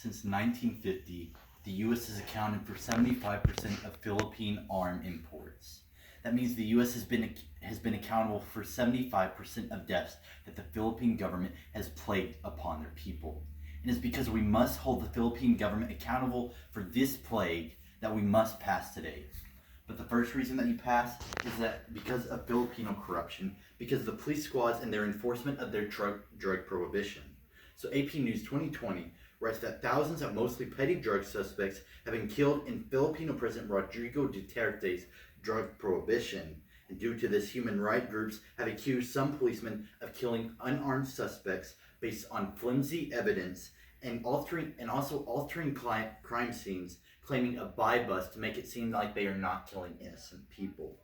Since 1950, the U.S. has accounted for 75% of Philippine arm imports. That means the U.S. has been accountable for 75% of deaths that the Philippine government has plagued upon their people. And it's because we must hold the Philippine government accountable for this plague that we must pass today. But the first reason that you pass is that because of Filipino corruption, because of the police squads and their enforcement of their drug prohibition. So AP News 2020 writes that thousands of mostly petty drug suspects have been killed in Filipino President Rodrigo Duterte's drug prohibition. And due to this, human rights groups have accused some policemen of killing unarmed suspects based on flimsy evidence and also altering crime scenes, claiming a buy bust to make it seem like they are not killing innocent people.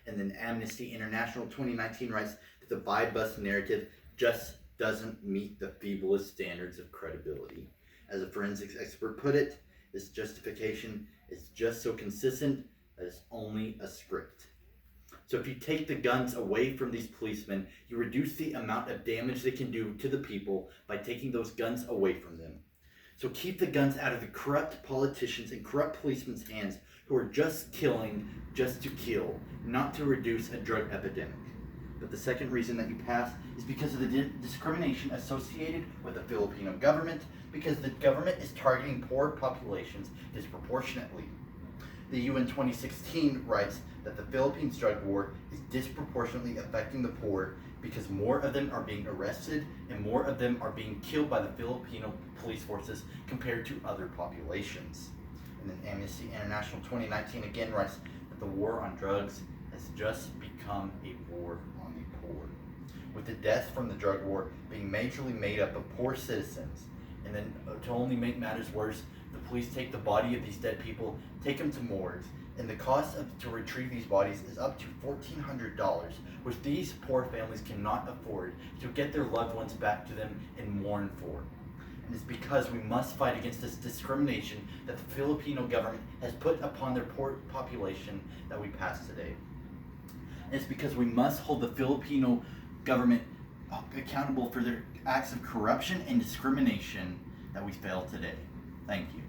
And then Amnesty International 2019 writes that the buy bust narrative just doesn't meet the feeblest standards of credibility. As a forensics expert put it, this justification is just so consistent that it's only a script. So if you take the guns away from these policemen, you reduce the amount of damage they can do to the people by taking those guns away from them. So keep the guns out of the corrupt politicians and corrupt policemen's hands who are just killing just to kill, not to reduce a drug epidemic. But the second reason that you pass is because of the discrimination associated with the Filipino government, because the government is targeting poor populations disproportionately. The UN 2016 writes that the Philippines drug war is disproportionately affecting the poor because more of them are being arrested and more of them are being killed by the Filipino police forces compared to other populations. And then Amnesty International 2019 again writes that the war on drugs has just become a war on the poor, with the deaths from the drug war being majorly made up of poor citizens. And then to only make matters worse, the police take the body of these dead people, take them to morgues, and the cost to retrieve these bodies is up to $1,400, which these poor families cannot afford to get their loved ones back to them and mourn for. And it's because we must fight against this discrimination that the Filipino government has put upon their poor population that we pass today. And it's because we must hold the Filipino government accountable for their acts of corruption and discrimination that we fail today. Thank you.